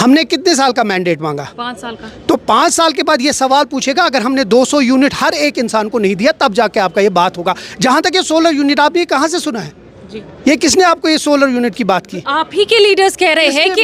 हमने कितने साल का मैंडेट मांगा? 5 साल का। तो 5 साल के बाद ये सवाल पूछेगा, अगर हमने 200 यूनिट हर एक इंसान को नहीं दिया तब जाके आपका ये बात होगा। जहां तक ये सोलर यूनिट, आपने ये कहां से सुना है? जी। ये किसने आपको ये सोलर यूनिट की बात की? आप ही के लीडर्स कह रहे हैं कि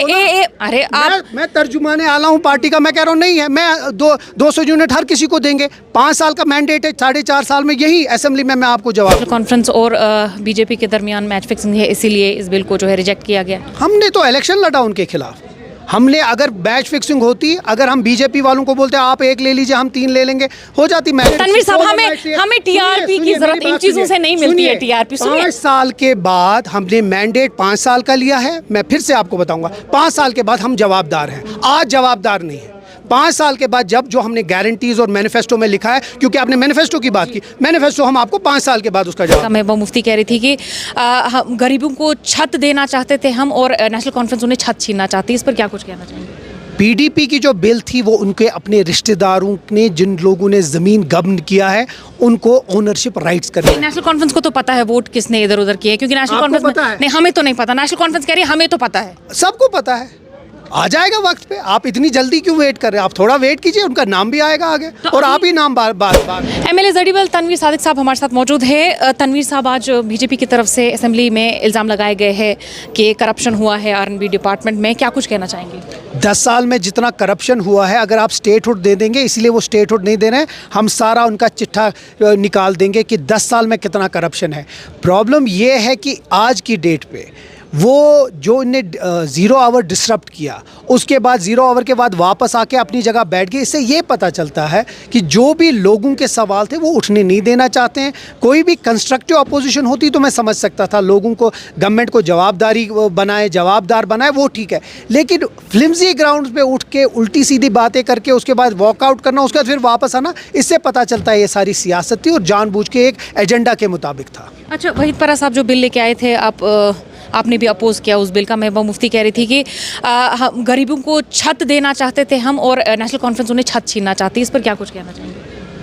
अरे आप मैं तर्जुमाने आला हूँ पार्टी का, मैं कह रहा हूँ नहीं है, मैं 200 यूनिट हर किसी को देंगे। 5 साल का मैंडेट है, 4.5 साल में यही असेंबली में मैं आपको जवाब। कॉन्फ्रेंस और बीजेपी के दरमियान मैच फिक्सिंग है, इसीलिए इस बिल को जो है रिजेक्ट किया गया। हमने तो इलेक्शन लड़ा उनके खिलाफ। हमने अगर मैच फिक्सिंग होती, अगर हम बीजेपी वालों को बोलते आप 1 ले लीजिए हम 3 ले लेंगे, हो जाती मैच। तनवीर साहब, हमें टीआरपी की जरूरत इन चीजों से नहीं मिलती है। टीआरपी 5 साल के बाद हमने मैंडेट 5 साल का लिया है। मैं फिर से आपको बताऊंगा, 5 साल के बाद हम जवाबदार हैं, आज जवाबदार नहीं है। 5 साल के बाद जब जो हमने गारंटीज और मैनिफेस्टो में लिखा है, क्योंकि आपने मैनिफेस्टो की बात की, मैनिफेस्टो हम आपको 5 साल के बाद उसका जवाब। महबूबा मुफ्ती कह रही थी कि गरीबों को छत देना चाहते थे हम, और नेशनल कॉन्फ्रेंस उन्हें छत छीनना चाहती है। इस पर क्या कुछ कहना चाहेंगे? पीडीपी की जो बिल थी वो उनके अपने रिश्तेदारों ने, जिन लोगों ने ज़मीन गबन किया है, उनको ओनरशिप राइट्स करने। नेशनल कॉन्फ्रेंस को तो पता है वोट किसने इधर उधर किए, क्योंकि नेशनल कॉन्फ्रेंस पता है? नहीं, हमें तो नहीं पता। नेशनल कॉन्फ्रेंस कह रही है हमें तो पता है। सबको पता है, आ जाएगा वक्त पे। आप इतनी जल्दी क्यों वेट कर रहे हैं? आप थोड़ा वेट कीजिए, उनका नाम भी आएगा आगे, और आप ही नाम बार बार। एमएलए जडीबल तनवीर सादिक साहब हमारे साथ मौजूद है। तनवीर साहब, आज बीजेपी की तरफ से असेंबली में इल्ज़ाम लगाए गए हैं कि करप्शन हुआ है आरएनबी डिपार्टमेंट में, क्या कुछ कहना चाहेंगे? 10 साल में जितना करप्शन हुआ है, अगर आप स्टेटहुड दे देंगे, इसलिए वो स्टेटहुड नहीं दे रहे हैं, हम सारा उनका चिट्ठा निकाल देंगे कि 10 साल में कितना करप्शन है। प्रॉब्लम ये है कि आज की डेट पे वो जो इन्हें 0 आवर डिसरप्ट किया, उसके बाद 0 आवर के बाद वापस आके अपनी जगह बैठ गए, इससे ये पता चलता है कि जो भी लोगों के सवाल थे वो उठने नहीं देना चाहते हैं। कोई भी कंस्ट्रक्टिव अपोजिशन होती तो मैं समझ सकता था, लोगों को, गवर्नमेंट को जवाबदार बनाए, वो ठीक है। लेकिन फ्लिम्जी ग्राउंड्स पे उठ के उल्टी सीधी बातें करके उसके बाद वॉकआउट करना, उसके बाद फिर वापस आना, इससे पता चलता है ये सारी सियासत थी और जानबूझ के एक एजेंडा के मुताबिक था। अच्छा, वहीद परा साहब जो बिल लेके आए थे, आपने भी अपोज किया उस बिल का। महबूबा मुफ्ती कह रही थी कि गरीबों को छत देना चाहते थे हम, और नेशनल कॉन्फ्रेंस उन्हें छत छीनना चाहती है। इस पर क्या कुछ कहना चाहेंगे?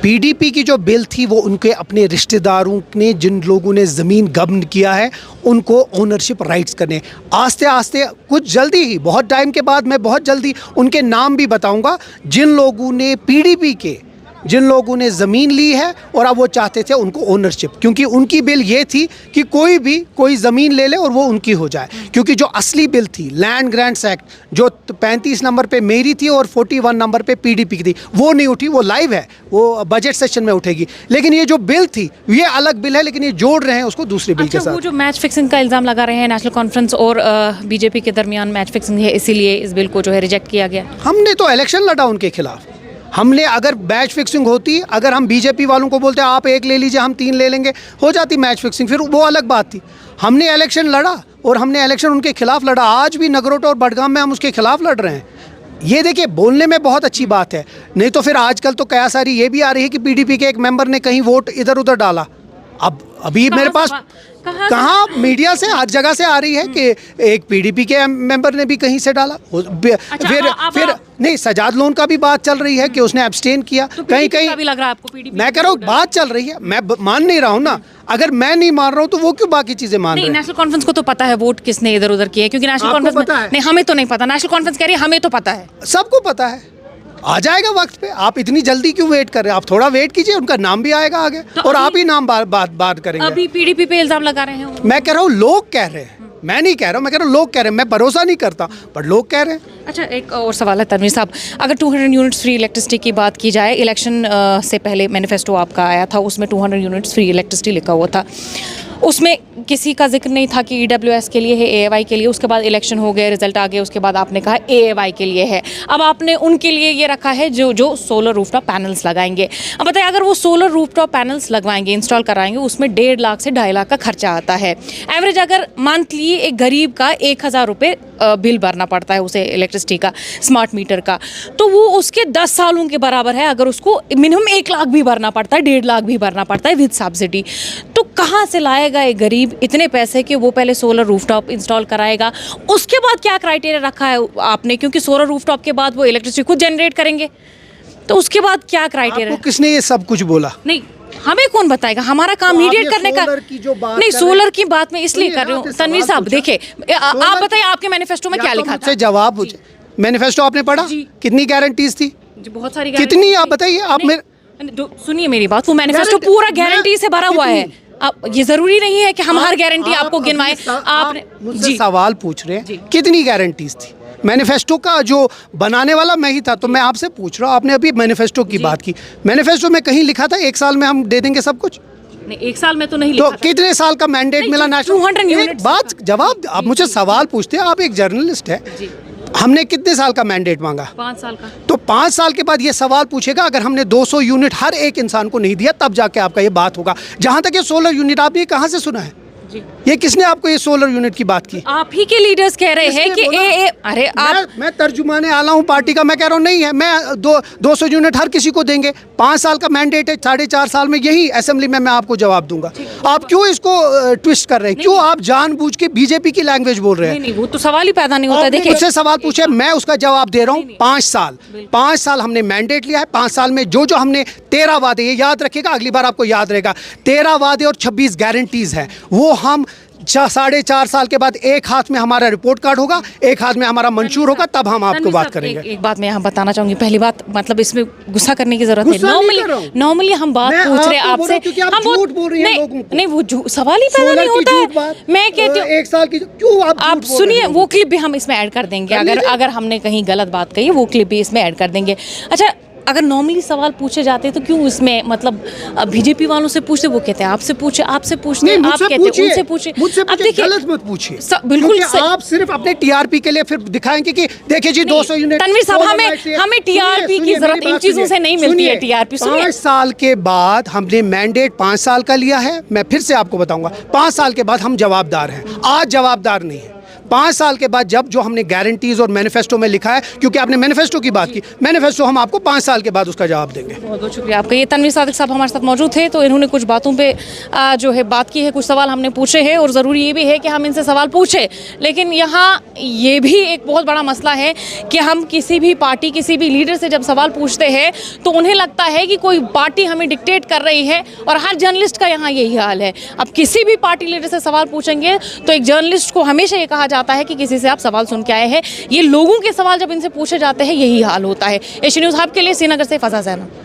पीडीपी की जो बिल थी वो उनके अपने रिश्तेदारों ने, जिन लोगों ने ज़मीन गबन किया है, उनको ओनरशिप राइट्स करने। आस्ते आस्ते, कुछ जल्दी ही, बहुत टाइम के बाद मैं बहुत जल्दी उनके नाम भी बताऊंगा, जिन लोगों ने पीडीपी के, जिन लोगों ने ज़मीन ली है और अब वो चाहते थे उनको ओनरशिप, क्योंकि उनकी बिल ये थी कि कोई ज़मीन ले ले और वो उनकी हो जाए। क्योंकि जो असली बिल थी, लैंड ग्रांट्स एक्ट, जो 35 नंबर पे मेरी थी और 41 नंबर पे पीडीपी की थी, वो नहीं उठी। वो लाइव है, वो बजट सेशन में उठेगी। लेकिन ये जो बिल थी ये अलग बिल है, लेकिन ये जोड़ रहे हैं उसको दूसरे बिल के साथ। वो जो मैच फिक्सिंग का इल्ज़ाम लगा रहे हैं नेशनल कॉन्फ्रेंस और बीजेपी के दरमियान मैच फिक्सिंग है, इसीलिए इस बिल को जो है रिजेक्ट किया गया। हमने तो इलेक्शन लड़ा उनके खिलाफ। हमने अगर मैच फिक्सिंग होती, अगर हम बीजेपी वालों को बोलते आप 1 ले लीजिए हम 3 ले लेंगे, हो जाती मैच फिक्सिंग, फिर वो अलग बात थी। हमने इलेक्शन लड़ा और हमने इलेक्शन उनके खिलाफ लड़ा। आज भी नगरोटा और बडगाम में हम उसके खिलाफ लड़ रहे हैं। ये देखिए, बोलने में बहुत अच्छी बात है, नहीं तो फिर आजकल तो क्या सारी ये भी आ रही है कि पीडीपी के एक मेंबर ने कहीं वोट इधर उधर डाला। अभी मेरे पास कहाँ मीडिया से, हर जगह से आ रही है कि एक पीडीपी के मेंबर ने भी कहीं से डाला। फिर नहीं, सजाद लोन का भी बात चल रही है कि उसने एब्सटेन किया। तो कहीं भी लग रहा है आपको पीडीपी? मैं कह रहा हूँ बात चल रही है, मैं मान नहीं रहा हूँ ना। अगर मैं नहीं मान रहा हूँ तो वो क्यों बाकी चीजें मान रहे हैं? नेशनल कॉन्फ्रेंस को तो पता है वोट किसने इधर उधर किए, क्योंकि नेशनल कॉन्फ्रेंस नहीं, हमें तो नहीं पता। नेशनल कॉन्फ्रेंस कह रही है हमें तो पता है। सबको पता है, आ जाएगा वक्त पे। आप इतनी जल्दी क्यों वेट कर रहे हैं? आप थोड़ा वेट कीजिए, उनका नाम भी आएगा आगे, और आप ही नाम बात करेंगे। अभी पीडीपी पे इल्जाम लगा रहे हैं। मैं कह रहा हूँ लोग कह रहे हैं, मैं नहीं कह रहा हूँ, मैं कह रहा हूँ लोग कह रहे हैं। मैं भरोसा नहीं करता, पर लोग कह रहे हैं। अच्छा, एक और सवाल है तनवीर साहब, अगर 200 यूनिट्स फ्री इलेक्ट्रिसिटी की बात की जाए, इलेक्शन से पहले मैनिफेस्टो आपका आया था, उसमें 200 यूनिट्स फ्री इलेक्ट्रिसिटी लिखा हुआ था। उसमें किसी का जिक्र नहीं था कि ईडब्ल्यूएस के लिए है, एएवाई के लिए। उसके बाद इलेक्शन हो गए, रिजल्ट आ गए, उसके बाद आपने कहा एएवाई के लिए है। अब आपने उनके लिए ये रखा है जो सोलर रूफटॉप पैनल्स लगाएंगे। अब बताइए, अगर वो सोलर रूफटॉप पैनल्स लगवाएंगे, इंस्टॉल कराएंगे, उसमें 1.5 लाख से 2.5 लाख का खर्चा आता है। एवरेज अगर मंथली एक गरीब का 1000 रुपये बिल भरना पड़ता है उसे इलेक्ट्रिसिटी का, स्मार्ट मीटर का, तो वो उसके 10 सालों के बराबर है। अगर उसको मिनिमम 1 लाख भी भरना पड़ता है, 1.5 लाख भी भरना पड़ता है विद सब्सिडी, तो कहाँ से लाएगा एक गरीब इतने पैसे कि वो पहले सोलर रूफटॉप इंस्टॉल कराएगा? उसके बाद क्या क्राइटेरिया रखा है आपने? क्योंकि सोलर रूफटॉप के बाद वो इलेक्ट्रिसिटी खुद जनरेट करेंगे, तो उसके बाद क्या क्राइटेरिया? किसने ये सब कुछ बोला? नहीं, हमें कौन बताएगा? हमारा काम मीडिएट करने का नहीं। सोलर की बात मैं इसलिए कर रही हूँ तनवीर साहब। देखिए, आप बताइए आपके मैनिफेस्टो में क्या लिखा था? जवाब मैनिफेस्टो आपने पढ़ा? जी। कितनी गारंटीज थी? जी, बहुत सारी कितनी guarantees आप थी। बताइए आप नहीं, मेरे सुनिए मेरी बात, वो मैनिफेस्टो Guarantee- पूरा मैं- गारंटी से भरा हुआ है। कितनी? आप ये जरूरी नहीं है कि हम हर गारंटी आप आपको अभी गिनवाएं। आपने आप मुझसे जी सवाल पूछ रहे जी। हैं कितनी गारंटीज थी? मैनिफेस्टो का जो बनाने वाला मैं ही था, तो मैं आपसे पूछ रहा हूँ, आपने अभी मैनिफेस्टो की बात की, मैनिफेस्टो में कहीं लिखा था 1 साल में हम दे देंगे सब कुछ? नहीं, 1 साल में तो नहीं तो लिखा था। कितने साल का मैंडेट नहीं, मिला नेशनल? 200 एक यूनिट्स बात जवाब, आप मुझे सवाल पूछते हैं, आप एक जर्नलिस्ट है। जी, हमने कितने साल का मैंडेट मांगा? 5 साल का। तो 5 साल के बाद ये सवाल पूछेगा, अगर हमने 200 यूनिट हर एक इंसान को नहीं दिया तब जाके आपका ये बात होगा। जहां तक ये सोलर यूनिट, आपने ये कहाँ से सुना है? जी, ये किसने आपको ये सोलर यूनिट की बात की? आप ही के लीडर्स कह रहे हैं किसने कि बोला? अरे आप मैं तर्जुमाने आला हूँ पार्टी का, मैं कह रहा हूँ नहीं है, मैं 200 यूनिट हर किसी को देंगे। 5 साल का मैंडेट है, 4.5 साल में यही असेंबली में मैं आपको जवाब दूंगा। आप क्यों इसको ट्विस्ट कर रहे हैं? क्यों आप जानबूझ के बीजेपी की लैंग्वेज बोल रहे हैं? नहीं, वो तो सवाल ही पैदा नहीं होता। आपने देखिए, मुझसे सवाल पूछे, मैं उसका जवाब दे रहा हूँ। 5 साल, 5 साल हमने मैंडेट लिया है। 5 साल में जो जो हमने 13 वादे, ये याद रखिएगा, अगली बार आपको याद रहेगा, 13 वादे और 26 गारंटीज हैं, वो हम 4.5 साल के बाद एक हाथ में हमारा रिपोर्ट कार्ड होगा, एक हाथ में हमारा मंशूर होगा, तब हम आपको तन्वी बात साहब, करेंगे। एक बात मैं यहाँ बताना चाहूंगी। पहली बात, मतलब इसमें गुस्सा करने की जरूरत गुस्सा नहीं नहीं। कर रहा हूँ। नॉर्मली हम बात मैं पूछ रहे हैं आपको बोल रहा आपसे, हूँ क्योंकि आप हम वो- झूठ बोल रही हैं नहीं, लोगों को। नहीं, वो सवाल ही पैदा सोलर नहीं की होता झूठ है। बात, मैं कहती हूँ, 1 साल की क्यों आप आप झूठ बोल सुनिए, रहे हैं? वो क्लिप भी हम इसमें ऐड कर देंगे। कर अगर लीजिए। अगर हमने कहीं गलत बात कही है, वो क्लिप भी इसमें ऐड कर देंगे। अच्छा, अगर नॉर्मली सवाल पूछे जाते तो क्यों इसमें, मतलब बीजेपी वालों से पूछते, वो कहते हैं आपसे पूछे, आपसे पूछते नहीं, हैं, आप मुझसे कहते हैं पूछिए, उनसे पूछे। मुझसे अब पूछिए, देखिए, गलत मत पूछिए। बिल्कुल क्योंकि आप सिर्फ अपने टीआरपी के लिए फिर दिखाएंगे कि देखिए जी 200 यूनिट। तनवीर साहब, सोलर हमें लाइट से- हमें सुनिए, TRP की सुनिए, जरूरत मेरी इन बात चीजों से सुनिए, नहीं मिलती है। सुनिए। TRP सुनिए, 5 साल के बाद हमने मैंडेट 5 साल का लिया है। मैं फिर से आपको बताऊंगा, 5 साल के बाद हम जवाबदार हैं, आज जवाबदार नहीं है। 5 साल के बाद जब जो हमने गारंटीज और मैनिफेस्टो में लिखा है, क्योंकि आपने मैनिफेस्टो की बात की, मैनिफेस्टो हम आपको 5 साल के बाद उसका जवाब देंगे। बहुत बहुत शुक्रिया आपका। ये तनवीर सादिक साहब हमारे साथ मौजूद थे, तो इन्होंने कुछ बातों पे जो है बात की है, कुछ सवाल हमने पूछे हैं, और ज़रूरी ये भी है कि हम इनसे सवाल पूछे। लेकिन यहाँ ये भी एक बहुत बड़ा मसला है कि हम किसी भी पार्टी, किसी भी लीडर से जब सवाल पूछते हैं तो उन्हें लगता है कि कोई पार्टी हमें डिक्टेट कर रही है, और हर जर्नलिस्ट का यहाँ यही हाल है। अब किसी भी पार्टी लीडर से सवाल पूछेंगे तो एक जर्नलिस्ट को हमेशा ये कहा जाता है कि किसी से आप सवाल सुन के आए हैं। ये लोगों के सवाल जब इनसे पूछे जाते हैं, यही हाल होता है। एशियन न्यूज़ हब के लिए श्रीनगर से फजा ज़ैनब।